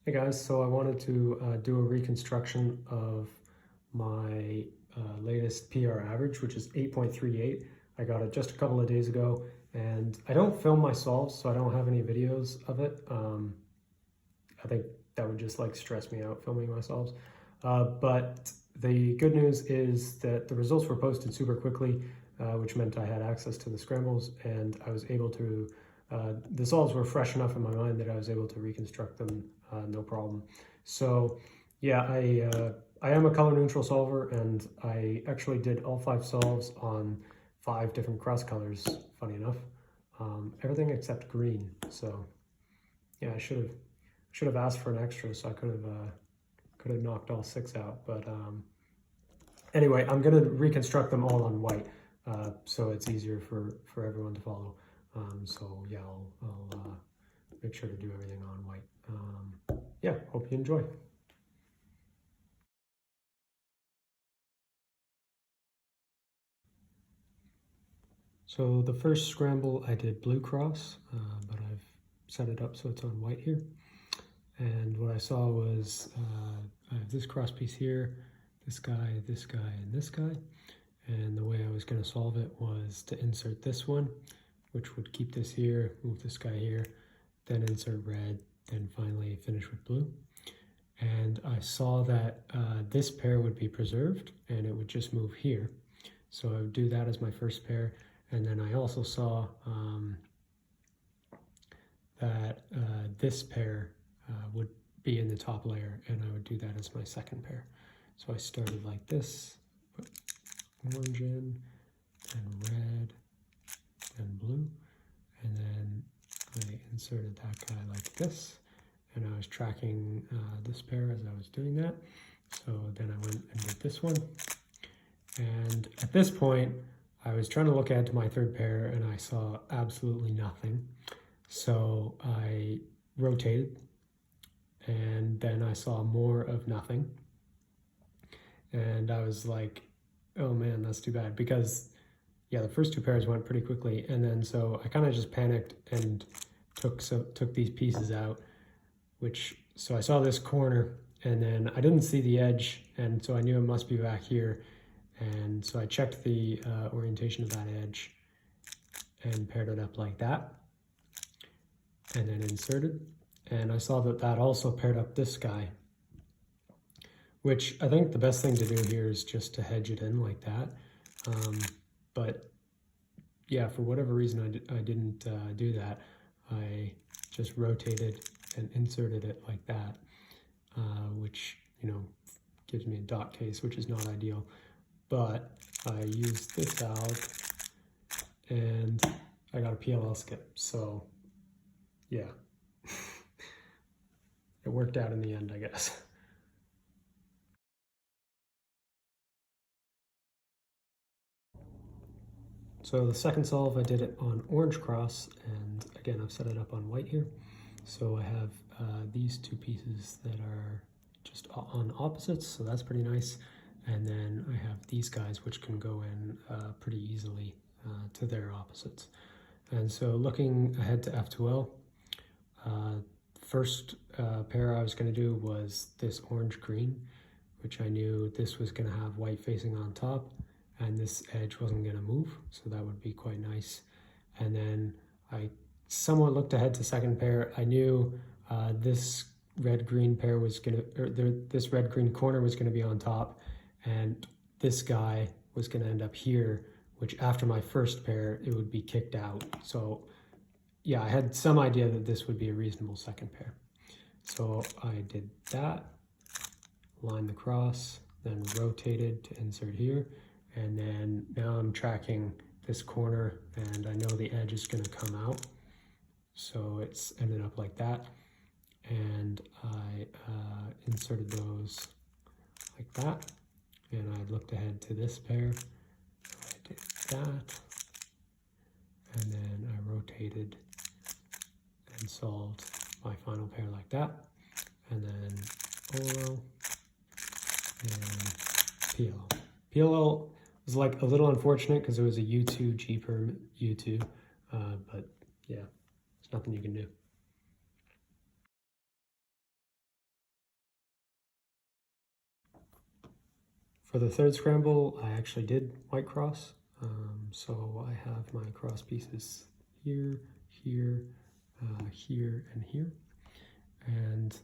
Hey guys, so I wanted to do a reconstruction of my latest PR average, which is 8.38. I got it just a couple of days ago, and I don't film my solves, so I don't have any videos of it. I think that would just like stress me out filming my solves. But the good news is that the results were posted super quickly, which meant I had access to the Scrambles, and I was able to the solves were fresh enough in my mind that I was able to reconstruct them no problem. So yeah, I am a color neutral solver, and I actually did all 5 solves on 5 different cross colors, funny enough. Everything except green. So yeah, I should have asked for an extra, so I could have knocked all 6 out. But anyway, I'm gonna reconstruct them all on white, so it's easier for everyone to follow. So yeah, I'll make sure to do everything on white. Yeah, hope you enjoy. So the first scramble I did blue cross, but I've set it up so it's on white here. And what I saw was I have this cross piece here, this guy, and this guy. And the way I was going to solve it was to insert this one, which would keep this here, move this guy here, then insert red, then finally finish with blue. And I saw that this pair would be preserved and it would just move here. So I would do that as my first pair. And then I also saw that this pair would be in the top layer, and I would do that as my second pair. So I started like this, put orange in, and red, and blue, and then I inserted that guy like this, and I was tracking this pair as I was doing that. So then I went and did this one, and at this point I was trying to look ahead to my third pair and I saw absolutely nothing. So I rotated, and then I saw more of nothing. And I was like, oh man, that's too bad, because yeah, the first 2 pairs went pretty quickly. And then so I kind of just panicked and took these pieces out, so I saw this corner, and then I didn't see the edge, and so I knew it must be back here. And so I checked the orientation of that edge and paired it up like that, and then inserted. And I saw that that also paired up this guy, which I think the best thing to do here is just to hedge it in like that. But yeah, for whatever reason, I didn't do that. I just rotated and inserted it like that, which, you know, gives me a dot case, which is not ideal. But I used this valve and I got a PLL skip. So yeah, it worked out in the end, I guess. So the second solve, I did it on orange cross, and again, I've set it up on white here. So I have these 2 pieces that are just on opposites, so that's pretty nice. And then I have these guys, which can go in pretty easily to their opposites. And so looking ahead to F2L, first pair I was going to do was this orange-green, which I knew this was going to have white facing on top, and this edge wasn't going to move, so that would be quite nice. And then I somewhat looked ahead to second pair. I knew this red-green pair was going to, or this red-green corner was going to be on top, and this guy was going to end up here, which after my first pair, it would be kicked out. So yeah, I had some idea that this would be a reasonable second pair. So I did that, lined the cross, then rotated to insert here. And then now I'm tracking this corner, and I know the edge is going to come out. So it's ended up like that. And I inserted those like that. And I looked ahead to this pair. I did that. And then I rotated and solved my final pair like that. And then OLO and PLO. PLO was like a little unfortunate because it was a U2 G perm U2, but yeah, there's nothing you can do. For the third scramble, I actually did white cross. So I have my cross pieces here, here, here, and here. And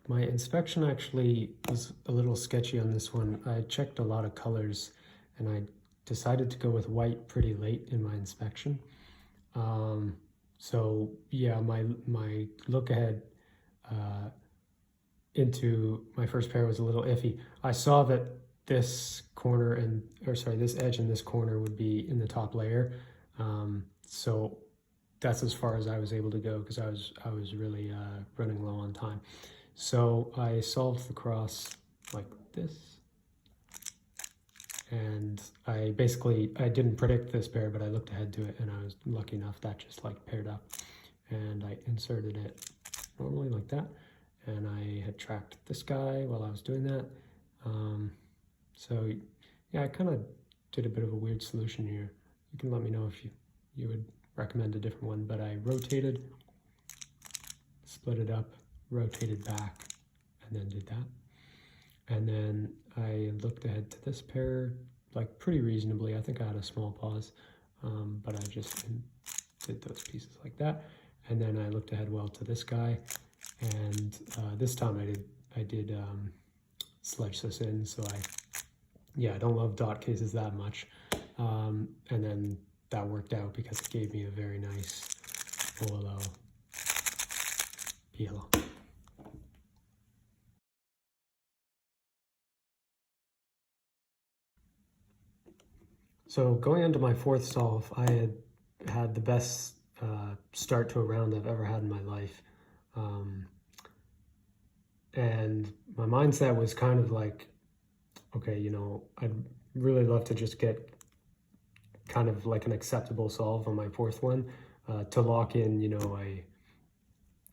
my inspection actually was a little sketchy on this one. I checked a lot of colors and I decided to go with white pretty late in my inspection. So yeah, my look ahead into my first pair was a little iffy. I saw that this corner this edge in this corner would be in the top layer. So that's as far as I was able to go because I was really running low on time. So I solved the cross like this. And I didn't predict this pair, but I looked ahead to it and I was lucky enough that just like paired up. And I inserted it normally like that. And I had tracked this guy while I was doing that. So yeah, I kind of did a bit of a weird solution here. You can let me know if you would recommend a different one, but I rotated, split it up, rotated back, and then did that. And then I looked ahead to this pair, like pretty reasonably. I think I had a small pause, but I just did those pieces like that. And then I looked ahead well to this guy. And this time I did sledge this in, so I don't love dot cases that much. And then that worked out because it gave me a very nice OLO PLO. So going into my fourth solve, I had the best start to a round I've ever had in my life. And my mindset was kind of like, okay, you know, I'd really love to just get kind of like an acceptable solve on my fourth one to lock in, you know,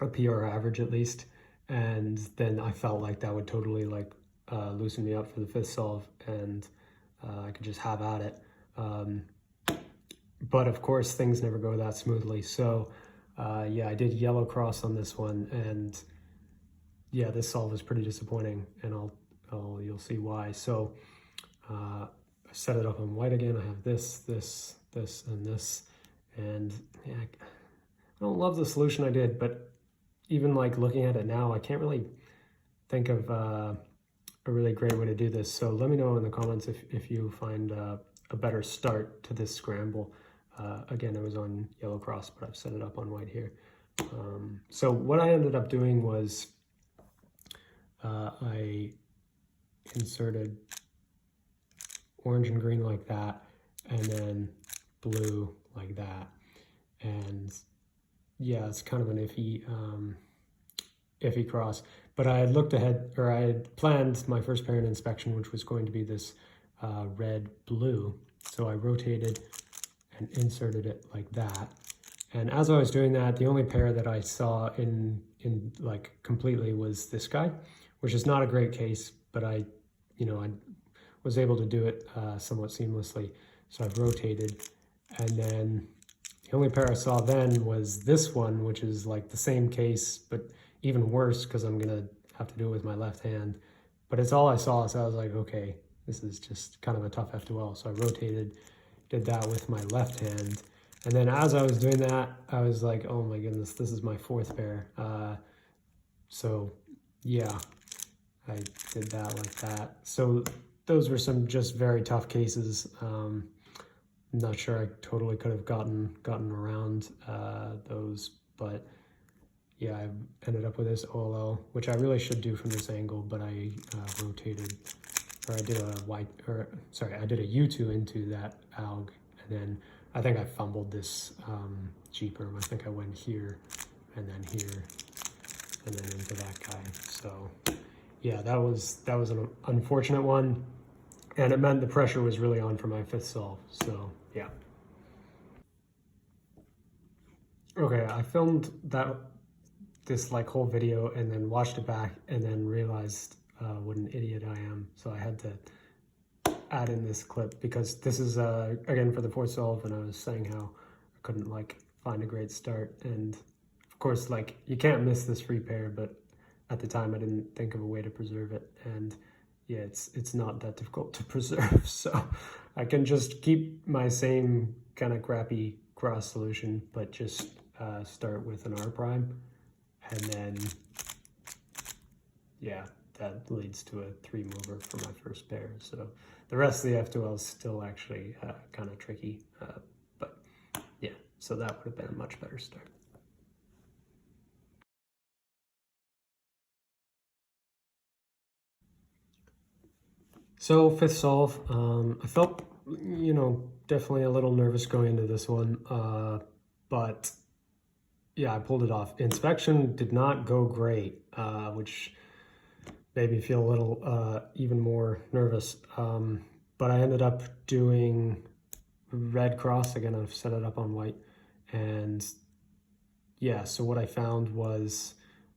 a PR average at least. And then I felt like that would totally like loosen me up for the fifth solve and I could just have at it. But of course, things never go that smoothly. So yeah, I did yellow cross on this one, and yeah, this solve is pretty disappointing, and you'll see why. So I set it up on white again. I have this, this, this, and this, and yeah, I don't love the solution I did, but even like looking at it now, I can't really think of a really great way to do this. So let me know in the comments if you find a better start to this scramble. Again, it was on yellow cross, but I've set it up on white here. So what I ended up doing was I inserted orange and green like that, and then blue like that. And yeah, it's kind of an iffy cross. But I had looked ahead, or I had planned my first parent inspection, which was going to be this red-blue. So I rotated and inserted it like that. And as I was doing that, the only pair that I saw in like completely was this guy, which is not a great case, but I was able to do it somewhat seamlessly. So I've rotated, and then the only pair I saw then was this one, which is like the same case, but even worse because I'm gonna have to do it with my left hand. But it's all I saw, so I was like, okay, this is just kind of a tough F2L. So I rotated, did that with my left hand. And then as I was doing that, I was like, oh my goodness, this is my fourth pair. So yeah, I did that like that. So those were some just very tough cases. I'm not sure I totally could have gotten around those, but yeah, I ended up with this OLO, which I really should do from this angle, but I rotated, or I did I did a U2 into that alg, and then I think I fumbled this G-perm. I think I went here, and then here, and then into that guy. So yeah, that was an unfortunate one, and it meant the pressure was really on for my fifth solve. So yeah. Okay, I filmed this like whole video and then watched it back and then realized what an idiot I am. So I had to add in this clip because this is again for the fourth solve, and I was saying how I couldn't like find a great start, and of course like you can't miss this free pair, but at the time I didn't think of a way to preserve it. And yeah, it's not that difficult to preserve. So I can just keep my same kind of crappy cross solution, but just start with an R prime, and then yeah, that leads to a 3 mover for my first pair. So the rest of the F2L is still actually kind of tricky, but yeah, so that would have been a much better start. So fifth solve, I felt, definitely a little nervous going into this one, but yeah, I pulled it off. Inspection did not go great, which made me feel a little even more nervous. But I ended up doing red cross. Again, I've set it up on white. And yeah, so what I found was,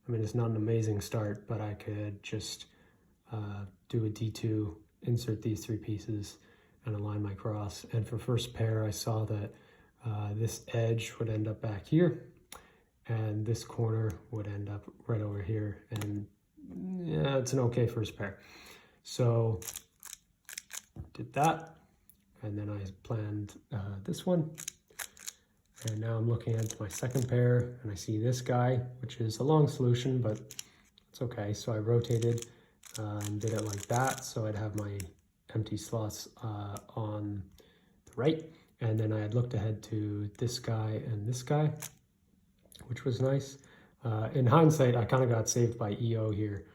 I mean, it's not an amazing start, but I could just do a D2, insert these 3 pieces, and align my cross. And for first pair, I saw that this edge would end up back here, and this corner would end up right over here. And yeah, it's an okay first pair. So did that, and then I planned this one. And now I'm looking at my second pair, and I see this guy, which is a long solution, but it's okay. So I rotated and did it like that, so I'd have my empty slots on the right. And then I had looked ahead to this guy and this guy, which was nice. In hindsight, I kind of got saved by EO here.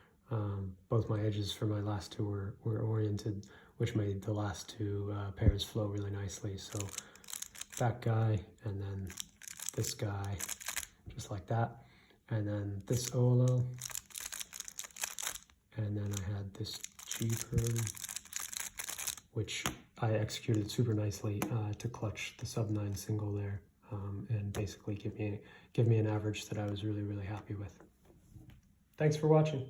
Both my edges for my last 2 were oriented, which made the last 2 pairs flow really nicely. So that guy, and then this guy, just like that. And then this OLL. And then I had this G perm, which I executed super nicely to clutch the sub 9 single there, and basically give me an average that I was really, really happy with. Thanks for watching.